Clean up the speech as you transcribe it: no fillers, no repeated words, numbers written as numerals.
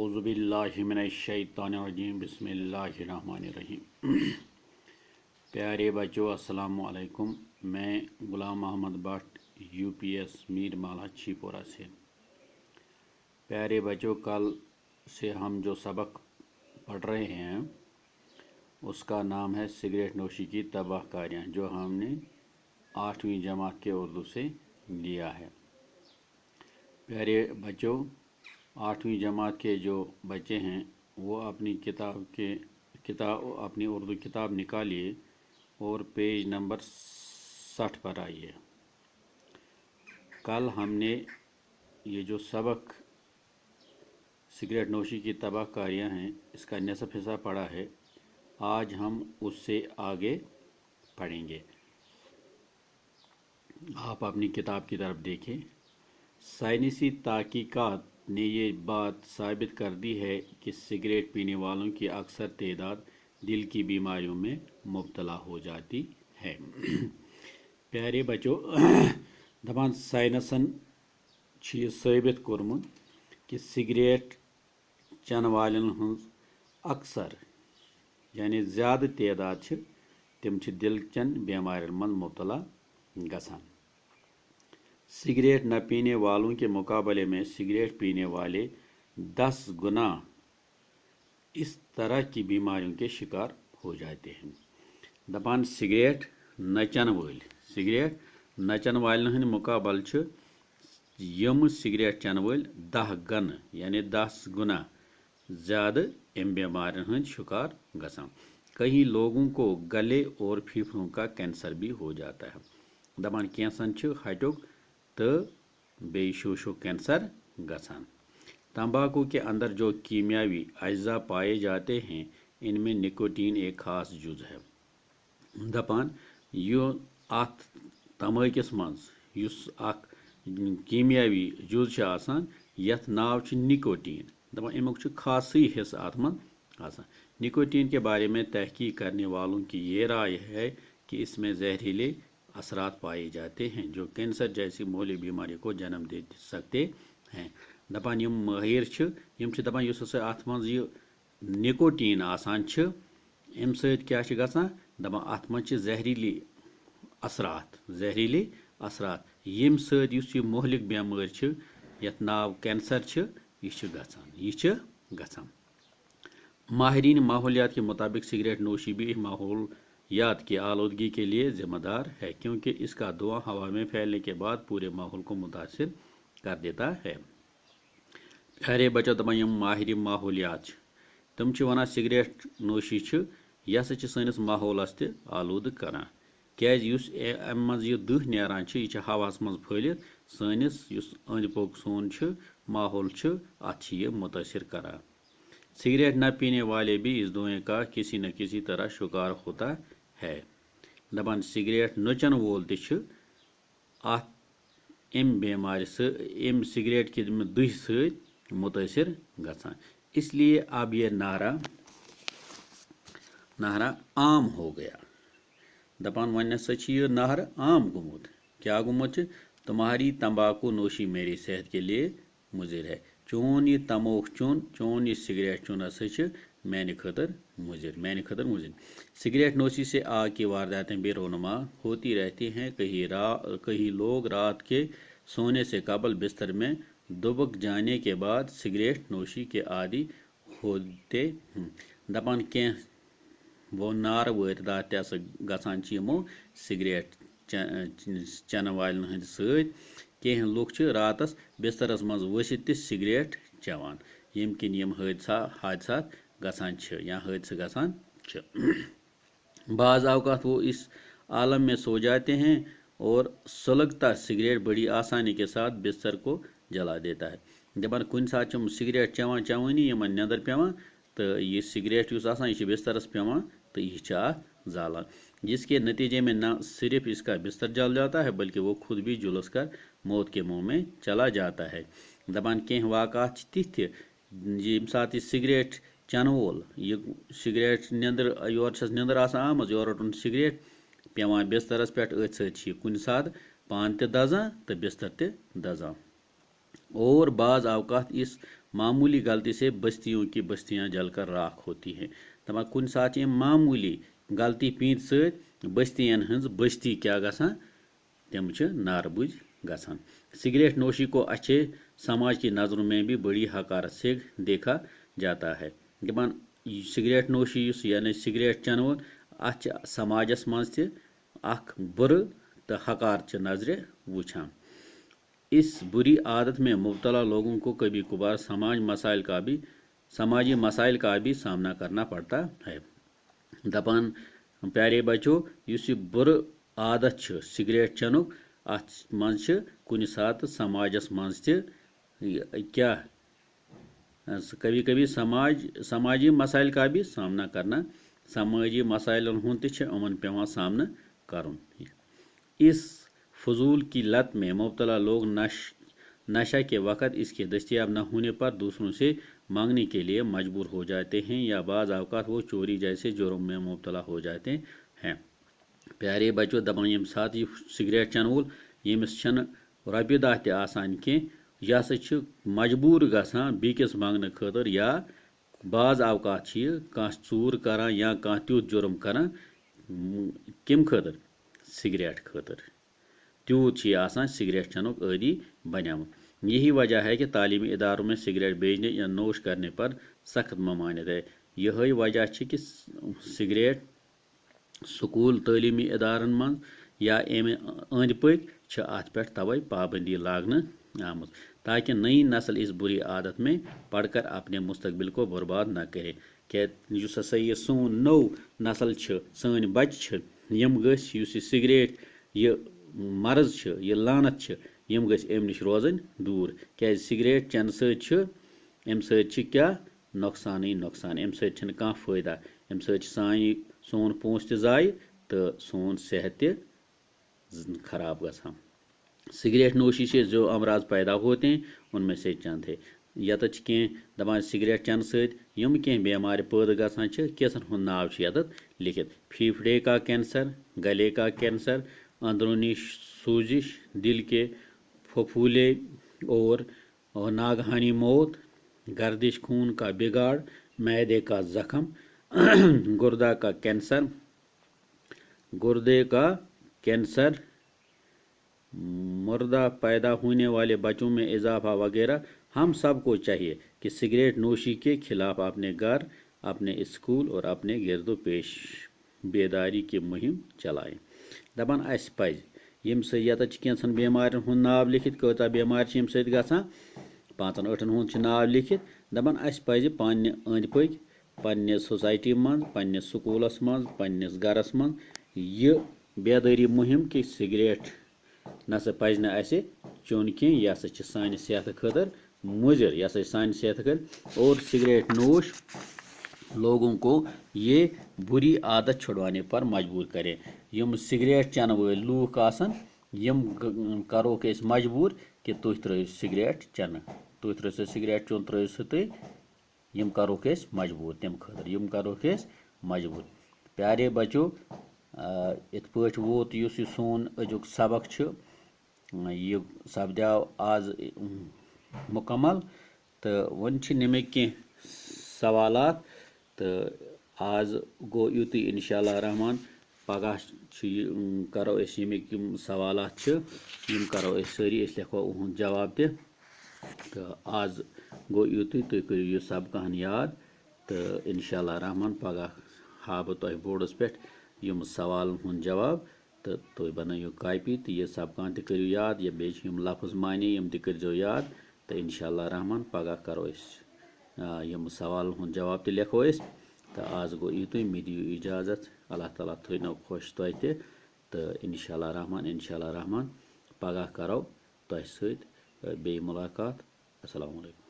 औज़ु बिल्लाहि मिनश्शैतानिर्रजीम बिस्मिल्लाहिर्रहमानिर्रहीम। प्यारे बच्चों अस्सलाम वालेकुम। मैं गुलाम मोहम्मद भट्ट यूपीएस मीर माला छीपोरा से। प्यारे बच्चों, कल से हम जो सबक पढ़ रहे हैं उसका नाम है सिगरेट नोशी की तबाहकारियाँ, जो हमने 8वीं जमात के उर्दू से लिया है। प्यारे बच्चों, 8वीं जमात के जो बच्चे हैं वो अपनी अपनी उर्दू किताब निकालिए और पेज नंबर 60 पर आइए। कल हमने ये जो सबक सिगरेट नोशी की तबाहकारियाँ हैं इसका निसफ हिस्सा पढ़ा है। आज हम उससे आगे पढ़ेंगे। आप अपनी किताब की तरफ देखें। साइंसी तहकीकात ने ये बात साबित कर दी है कि सिगरेट पीने वालों की अक्सर तादाद दिल की बीमारियों में मुब्तला हो जाती है। प्यारे बच्चों, दपान साइंसन यह साबित कोरमुत कि सिगरेट चन वालन हंस अक्सर यानी ज़्यादा तादाद तिम दिल चन बीमारियों में मुब्तला गसान। सिगरेट न पीने वालों के मुकाबले में सिगरेट पीने वाले 10 गुना इस तरह की बीमारियों के शिकार हो जाते हैं। दपान सिगरेट नचन वालन मुकाबल यम सिगरेट चन वल 10 गन यानी 10 गुना ज़्यादा इन बीमारियों शिकार गसान। कई लोगों को गले और फेफड़ों का कैंसर भी हो जाता है। दपान कैंसन हटुक तो बेशोशो कैंसर गसान। तंबाकू के अंदर जो कीमियावी अज्जा पाए जाते हैं इनमें निकोटीन एक खास जुज है। दपान यो अत तमाकिस मज युस अख कीमियावी जुज आसान यथ नाव निकोटीन। दपान अमुक खासी हिस्स अत मज आसान। निकोटीन के बारे में तहकीक करने वालों की ये राय है कि इसमें जहरीले असरात पाए जाते हैं जो कैंसर जैसी मोहली बीमारी को जन्म दे सकते हैं। दपान यम माहिर यम दपान युस अत मज निकोटीन आसान अम क्या गसान दपान अत मज जहरीली असरात यम सत मोहलिक बेमार यथ नाव कैंसर यह गसान। माहिरीन माहौलियात के मुताबिक सिगरेट नोशी भी माहौलियात की आलूदगी के लिए जिम्मेदार है, क्योंकि इसका धुआं हवा में फैलने के बाद पूरे माहौल को मुतासिर कर देता है। प्यारे बच्चों, दपान माहिर माहौलियात तम वन सिगरेट नोशी यह सस माहौलस ते आलूद करान, क्याज अम मज दह नेरान यह हवास मज फैलित सनिस अंद पोक सोन माहौल अत मुतासिर करान। सिगरेट न पीने वाले भी इस धुएं का किसी न किसी तरह शिकार होता है। दपान सिगरेट नोचन वोल अम बेमार अम सिगरेट की दुह सत मुतासिर गसान। इसलिए अब यह नारा आम हो गया। दपान वन हसा यह नारा आम गुमुत। क्या गुमुत? तुम्हारी तंबाकू नोशी मेरी सेहत के लिए मुजिर है। चोन ये तमोख चोन ये सिगरेट चुन हसा मैंने खतर मुजिर। सिगरेट नोशी से आग की वारदातें बेरोनुमा होती रहती हैं। कई लोग रात के सोने से कबल बिस्तर में दुबक जाने के बाद सिगरेट नोशी के आदि होते हैं। दपान क्या वो नार वारदात तस गसान यमो सिगरेट चन वालन हंद सत। कह लुक रातस बिस्तरस मज वसित सिगरेट चवान, यम किन यम हादसात गसान या हादसे गसान। बाज़ औक़ात वो इस आलम में सो जाते हैं और सुलगता सिगरेट बड़ी आसानी के साथ बिस्तर को जला देता है। दपान कुन सात सिगरेट चवानी यमन नदर पेवान तो यह सिगरेट यह बिस्तरस पेवान तो यह जालान, जिसके नतीजे में न सिर्फ इसका बिस्तर जल जाता है बल्कि वो खुद भी झुलस कर मौत के मुंह में चला जाता है। दपान कह वाक़ात तिथ यम सात सिगरेट चन वोल यह cigarette another आमज your Ratan cigarette पेवान बिस्तरस पे अथ सत कुन सात पान ते दजान तो बिस्तर ते दजान। और बाज़ औक़ात इस معمولی غلطی سے بستیوں کی بستیاں جل کر راکھ ہوتی ہیں. دپان کن سات معمولی غلطی پیت ست بستین ہنز بستی کیا گژھان تم ناربج گژھان. سگریٹ نوشی کو اچھے سماج کی نظروں میں بھی بڑی حقارت سے دیکھا جاتا ہے. دپان سگریٹ نوشی یعنی سگریٹ چن وول ات سماجس مز تہ اخ بر تو حقارت نظر وچھان. اس بری عادت میں مبتلا لوگوں کو کبھی کبھار سماجی مسائل کا بھی سامنا کرنا پڑتا ہے. دپان پیارے بچو اس بر عادت سگریٹ چنک ات مز کن سات سماجس مز کیا کبھی کبھی سماجی مسائل کا بھی سامنا کرنا سماجی مسائل ہند تمن پیوان سامنا کرن. اس فضول کی لت میں مبتلا لوگ نشہ کے وقت اس کے دستیاب نہ ہونے پر دوسروں سے مانگنے کے لیے مجبور ہو جاتے ہیں یا بعض اوقات وہ چوری جیسے جرم میں مبتلا ہو جاتے ہیں. پیارے بچو دپان یم سات یہ سگریٹ چن وول یمس چھن رۄپیہِ دہ تہِ آسان کینٛہہ یہ ہسا چھ مجبور گژھان بیٚکِس منگنہٕ خٲطر یا بعض اوقات چھ یہ کانٛہہ ژوٗر کران یا کانٛہہ تیُتھ جرم کران کم خٲطر سگریٹ خٲطر تیوٗت چھ یہ آسان سگریٹ چنک عٲدی بنیومُت. یہی وجہ ہے کہ تعلیمی اداروں میں سگریٹ بیچنے یا نوش کرنے پر سخت ممانعت ہے. یہ وجہ چھ کہ سگریٹ سکول تعلیمی ادارن من یا اند پک ات پہ توے پابندی لاگنہ آمت تاکہ نئی نسل اس بری عادت میں پڑھ کر اپنے مستقبل کو برباد نہ کرے. کہ اس ہسا یہ سون نو نسل سن بچہ یم گھ اس سگریٹ یہ مرض یہ لانت یم گھ ام نش روزن دور کی سگریٹ چن ست ام ست کیا نقصانی نقصان ام ست کھانا فائدہ ام ست سون پونس تہ ضائع تو سون صحت تہ خراب گژھان. سگریٹ نوشی سے جو امراض پیدا ہوتے ہیں ان میں سے چند ہے. یتھ کی دپان سگریٹ چن ست یم کی بیمار پید گژھان کیسن ہند ناو یتھ لکھت پھیپھڑے کا کینسر گلے کا کینسر اندرونی سوزش دل کے پھپھولے اور ناگہانی موت گردش خون کا بگاڑ معدے کا زخم گردے کا کینسر مردہ پیدا ہونے والے بچوں میں اضافہ وغیرہ. ہم سب کو چاہیے کہ سگریٹ نوشی کے خلاف اپنے گھر اپنے اسکول اور اپنے گرد و پیش بیداری کی مہم چلائیں. دپان اس پز یم یتھ کینسن بیمارن ہند ناو لکھت کتا بیمار یم ست گژھان 5-8 ہند ناو لکھت دپان اس پز پنہ اند پک پنہ سوسائٹی من پنس سکولس من پنس گرس من یہ بیداری مہم کہ سگریٹ نسا پز نہ اسہ چون کی یہ ہسا چھ سانہ صحت خاطر مضر یہ ہسا سانہ صحت خاطر اور سگریٹ نوش لوگوں کو یہ بری عادت چھڑوانے پر مجبور کرے. یم سگریٹ چن ول لوک آسن یم کروک اس مجبور کہ تھی ترو سگریٹ چن تھی ترو سگریٹ چون ترو سہ تھی یم کروک اس مجبور تم خاطر یم کروک اس مجبور. پیارے بچو ات پٲٹھۍ ووت یُس یہ سون أزیُک سبق یہ سپدیو آز مکمل تو ون چھ نمک کی سوالات تو آز گو یُتُے انشاءاللہ رحمان پگہ کرو اس یمک یم سوالات یم کرو اس ساری اس لکھو اہند جواب تہ تو آز گو یُتُے تُہۍ کٔرِو یہ سبقہن یاد تو انشاءاللہ رحمان پگہ ہا بہ تۄہہِ بورڈس پٮ۪ٹھ یم سوالن ہند جواب تو تُہۍ بنٲیِو کاپی تو یہ سبقان تہ کٔرِو یاد یا بیٚیہِ چھِ یم لفظ معنی یم تہ کٔرۍزیٚو یاد تو انشاءاللہ رحمان پگہ کرو أسۍ یم سوالن ہند جواب تہ لیکھو أسۍ تو آز گو یُتُے مےٚ دِیِو اجازت اللہ تعالیٰ تھٲینو خۄش تۄہہِ تہِ تہٕ انشاءاللہ رحمان پگہ کرو تۄہہِ سۭتۍ بیٚیہِ ملاقات. السلام علیکم.